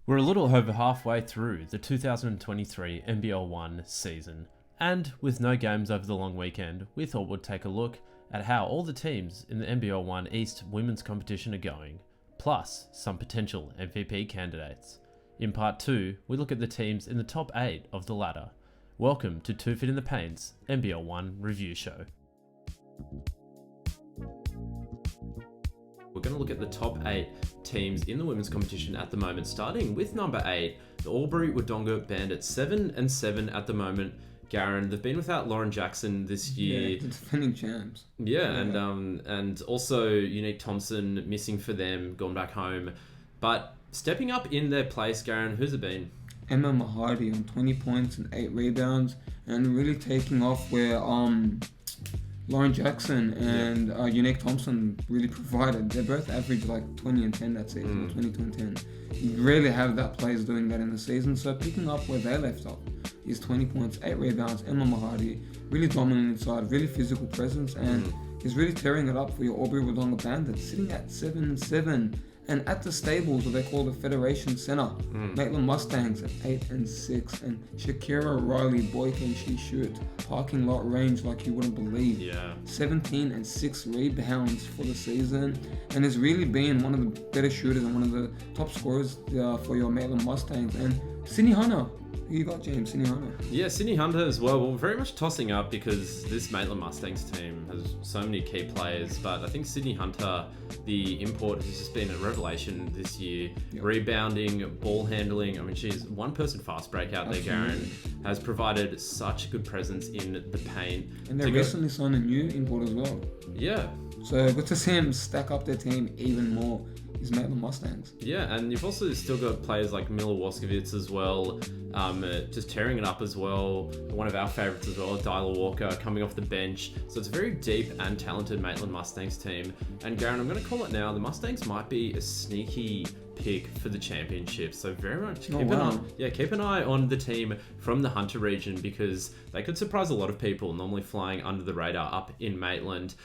We're a little over halfway through the 2023 NBL1 season, and with no games over the long weekend, we thought we'd take a look at how all the teams in the NBL1 East women's competition are going, plus some potential MVP candidates. In part 2, we look at the teams in the top 8 of the ladder. Welcome to 2 Feet in the Paint's NBL1 review show. We're going to look at the top 8 teams in the women's competition at the moment, starting with number 8, the Albury-Wodonga Bandits, 7-7 at the moment. Garen, they've been without Lauren Jackson this year. Yeah, the defending champs. Yeah, and also Unique Thompson missing for them, gone back home. But stepping up in their place, Garen, who's it been? Emma Mahadi on 20 points and 8 rebounds, and really taking off where Lauren Jackson and Unique Thompson really provided. They both averaged like 20 and 10 that season, 22 and 10. You rarely have that players doing that in the season, so picking up where they left off is 20 points, 8 rebounds. Emma Mahadi, really dominant inside, really physical presence, and is really tearing it up for your Albury-Wodonga Bandits, sitting at 7-7. And at the stables, or they call the Federation Center, Maitland Mustangs at 8-6, and Shakira Riley, boy can she shoot, parking lot range like you wouldn't believe. 17 and 6 rebounds for the season, and has really been one of the better shooters and one of the top scorers for your Maitland Mustangs. And Sydney Hunter. Who you got, James? Sydney Hunter? Yeah, Sydney Hunter as well. Well, very much tossing up because this Maitland Mustangs team has so many key players, but I think Sydney Hunter, the import, has just been a revelation this year. Rebounding, ball handling. I mean, she's one person fast break out there, Garen, has provided such a good presence in the paint. And they recently signed a new import as well. Yeah. So good to see them stack up their team even more. Is Maitland Mustangs. Yeah, and you've also still got players like Mila Waskowitz as well, just tearing it up as well. One of our favourites as well, Dyla Walker, coming off the bench. So it's a very deep and talented Maitland Mustangs team. And Garen, I'm going to call it now, the Mustangs might be a sneaky pick for the championship. So very much keep an eye on the team from the Hunter region, because they could surprise a lot of people, normally flying under the radar up in Maitland.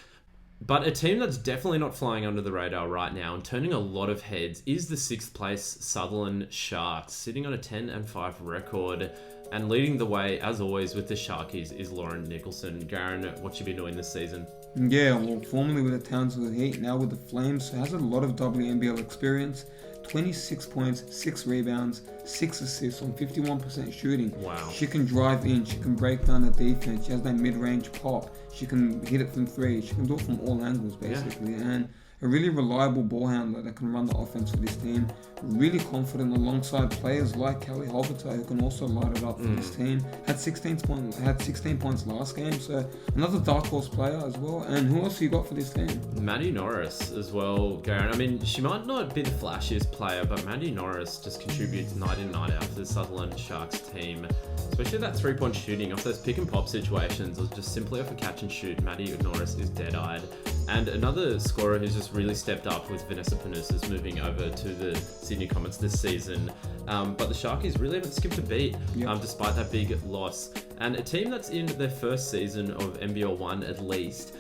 But a team that's definitely not flying under the radar right now and turning a lot of heads is the 6th place Sutherland Sharks, sitting on a 10-5 record, and leading the way, as always, with the Sharkies is Lauren Nicholson. Garen, what you been doing this season? Yeah, well, formerly with the Townsville Heat, now with the Flames, so has a lot of WNBL experience. 26 points, 6 rebounds, 6 assists on 51% shooting. Wow. She can drive in, she can break down the defense, she has that mid-range pop, she can hit it from 3, she can do it from all angles basically, and a really reliable ball handler that can run the offense for this team. Really confident alongside players like Kelly Holberter, who can also light it up for this team. Had 16 points last game, so another dark horse player as well. And who else you got for this team? Maddy Norris as well, Garen. I mean, she might not be the flashiest player, but Maddy Norris just contributes night in, night out for the Sutherland Sharks team. Especially that 3-point shooting off those pick and pop situations, or just simply off a catch and shoot. Maddy Norris is dead-eyed. And another scorer who's just really stepped up with Vanessa Panousis moving over to the Sydney Comets this season. But the Sharkies really haven't skipped a beat, despite that big loss. And a team that's in their first season of NBL1 at least,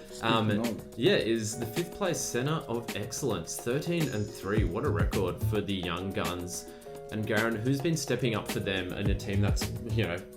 is the 5th place Centre of Excellence, 13-3. What a record for the young guns. And Garen, who's been stepping up for them in a team that's,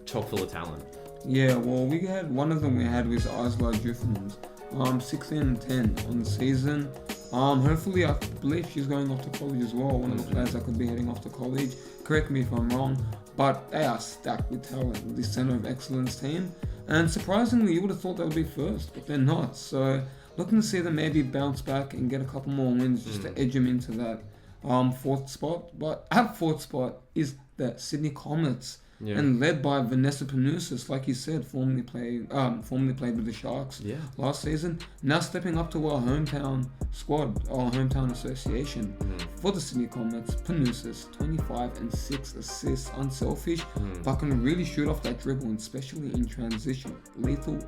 chock full of talent? Yeah, well, we had one of them was Isla Driffmans. 16-10 on the season. Hopefully, I believe she's going off to college as well. One of the players that could be heading off to college. Correct me if I'm wrong, but they are stacked with talent, this Centre of Excellence team. And surprisingly, you would have thought they would be first, but they're not. So, looking to see them maybe bounce back and get a couple more wins just to edge them into that 4th spot. But at 4th spot is the Sydney Comets. And led by Vanessa Panousis, like you said, formerly played with the Sharks last season. Now stepping up to our hometown squad, our hometown association for the Sydney Comets. Panousis, 25 and 6 assists, unselfish, but can really shoot off that dribble, and especially in transition. Lethal.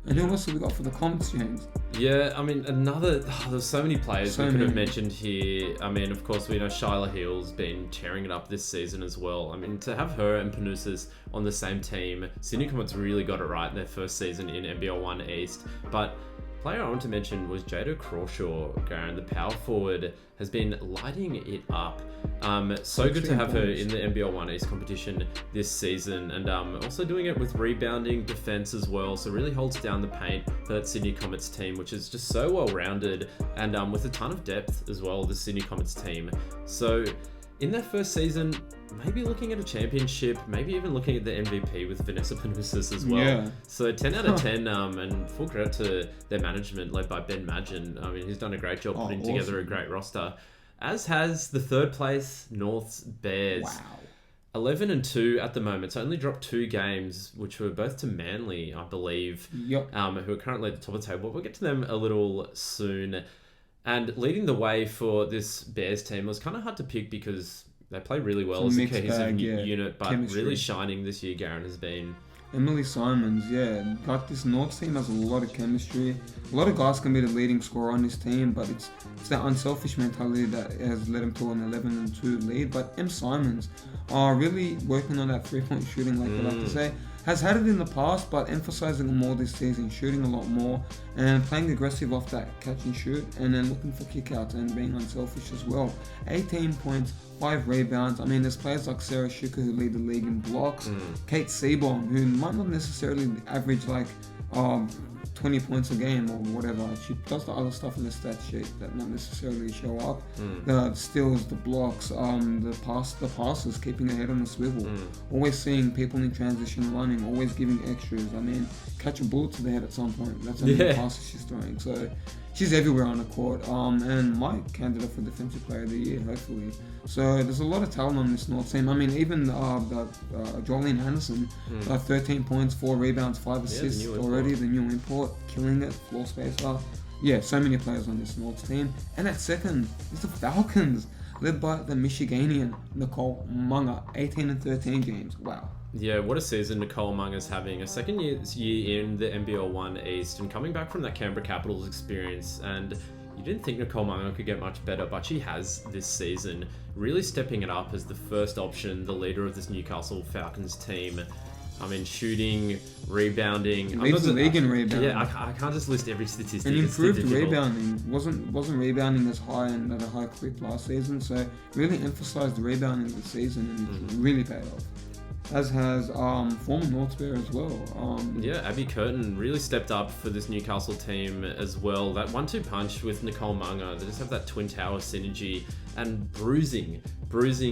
And who else have we got for the Comets, James? Yeah, I mean, there's so many players we could have mentioned here. I mean, of course, we know Shyla Hill's been tearing it up this season as well. I mean, to have her and Panousis on the same team, Sydney Comets really got it right in their first season in NBL1 East. But player I want to mention was Jada Crawshaw, Garen. The power forward has been lighting it up. So good to have her in the NBL1 East competition this season, and also doing it with rebounding, defense as well. So really holds down the paint for that Sydney Comets team, which is just so well rounded, and with a ton of depth as well, the Sydney Comets team. So in their first season, maybe looking at a championship, maybe even looking at the MVP with Vanessa Panousis as well. Yeah. So 10 out of 10, and full credit to their management led by Ben Madgen. I mean, he's done a great job putting together a great roster, as has the third place North's Bears. Wow. 11-2 at the moment, so only dropped 2 games, which were both to Manly, I believe, Yep. who are currently at the top of the table. We'll get to them a little soon. And leading the way for this Bears team was kind of hard to pick because they play really well as a cohesive unit, but Chemistry. really shining this year, Garen, has been... Emily Simons, like this North team has a lot of chemistry. A lot of guys can be the leading scorer on this team, but it's that unselfish mentality that has led them to an 11-2 lead. But M. Simons are really working on that 3-point shooting, like they like to say. Has had it in the past, but emphasizing more this season, shooting a lot more and playing aggressive off that catch and shoot, and then looking for kickouts and being unselfish as well. 18 points, 5 rebounds. I mean, there's players like Sarah Schuker who lead the league in blocks. Kate Seebohm, who might not necessarily average like 20 points a game or whatever. She does the other stuff in the stat sheet that not necessarily show up. The steals, the blocks, the passes, keeping her head on the swivel. Always seeing people in transition running, always giving extras. I mean, catch a bullet to the head at some point. That's how many passes she's throwing. So she's everywhere on the court. And my candidate for Defensive Player of the Year, hopefully. So there's a lot of talent on this North team. I mean, even JOLENE Anderson, 13 points, 4 rebounds, 5 assists already. The new import, killing it, floor spacer. Yeah, so many players on this North team. And at second is the Falcons, led by the Michiganian Nicole Munga, 18-13 games. Wow. Yeah, what a season Nicole Munga's having. A second year in the NBL1 East and coming back from that Canberra Capitals experience. And you didn't think Nicole Munga could get much better, but she has this season, really stepping it up as the first option, the leader of this Newcastle Falcons team. I mean, shooting, rebounding. Leads the league in rebounding. Yeah, I can't just list every statistic. And improved rebounding. Wasn't rebounding as high and at a high clip last season, so really emphasised the rebounding this season and really paid off. As has former North Bear as well. Abby Curtin really stepped up for this Newcastle team as well. That 1-2 punch with Nicole Munga, they just have that Twin Tower synergy and bruising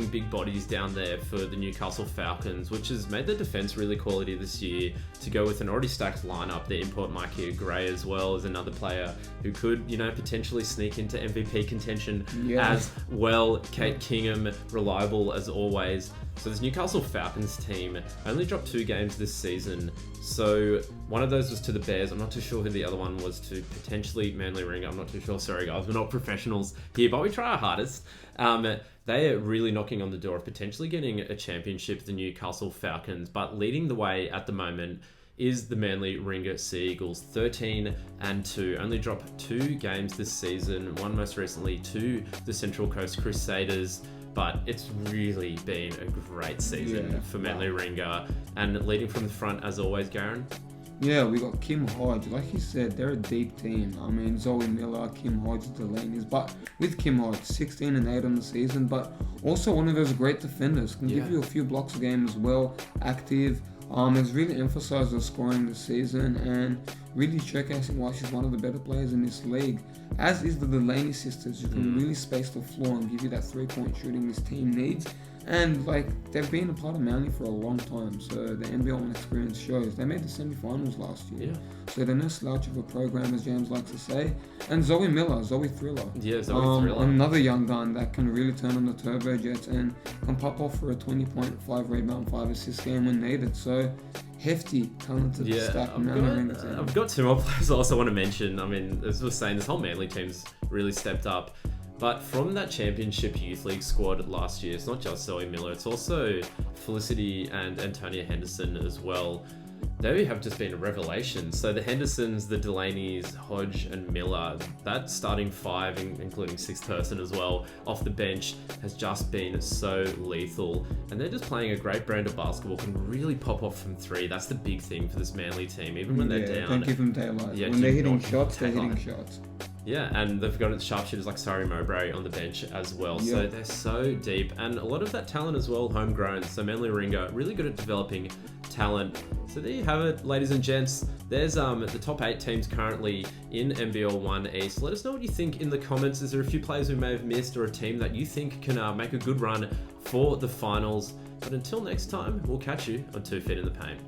big bodies down there for the Newcastle Falcons, which has made the defense really quality this year to go with an already stacked lineup. The import MYKEA Gray as well as another player who could, potentially sneak into MVP contention as well. Kate Kingham, reliable as always. So this Newcastle Falcons team only dropped 2 games this season. So one of those was to the Bears. I'm not too sure who the other one was to. Potentially MANLY-WARRINGAH. I'm not too sure. Sorry guys, we're not professionals here, but we try our hardest. They are really knocking on the door of potentially getting a championship, the Newcastle Falcons. But leading the way at the moment is the MANLY-WARRINGAH Sea Eagles, 13-2. Only dropped 2 games this season. One most recently to the Central Coast Crusaders. But it's really been a great season for MANLY-WARRINGAH. And leading from the front, as always, Garen. Yeah, we got Kim Hodge. Like you said, they're a deep team. I mean, Zoey Miller, Kim Hodge, Delaney. But with Kim Hodge, 16-8 on the season, but also one of those great defenders. Can give you a few blocks a game as well. Active. Has really emphasised her scoring this season and really showcasing why she's one of the better players in this league. As is the Delaney sisters, who can really space the floor and give you that 3-point shooting this team needs. And they've been a part of Manly for a long time, so the NBL1 experience shows. They made the semi-finals last year, so they're no slouch of a program, as James likes to say. And Zoey Miller, Zoey Thriller, Thriller, another young gun that can really turn on the turbo jets and can pop off for a 20-point, 5 rebound, 5 assist game when needed. So hefty, talented, stacked Manly-WARRINGAH team. I've got 2 more players I also want to mention. I mean, as we were saying, this whole Manly team's really stepped up. But from that Championship Youth League squad last year, it's not just Zoey Miller, it's also Felicity and Antonia Henderson as well. they have just been a revelation. So the Hendersons, the Delaneys, Hodge and Miller, that starting five, including sixth person as well, off the bench has just been so lethal. And they're just playing a great brand of basketball, can really pop off from three. That's the big thing for this Manly team, even when they're down. Don't give them daylight. Yeah, when they're hitting shots, they're hitting shots. Yeah, and they've got sharpshooters like Surrey Mowbray on the bench as well. Yep. So they're so deep, and a lot of that talent as well, homegrown. So Manly-Warringah, really good at developing talent. So there you have it, ladies and gents. There's the top 8 teams currently in NBL1 East. Let us know what you think in the comments. Is there a few players we may have missed, or a team that you think can make a good run for the finals? But until next time, we'll catch you on 2 Feet in the Paint.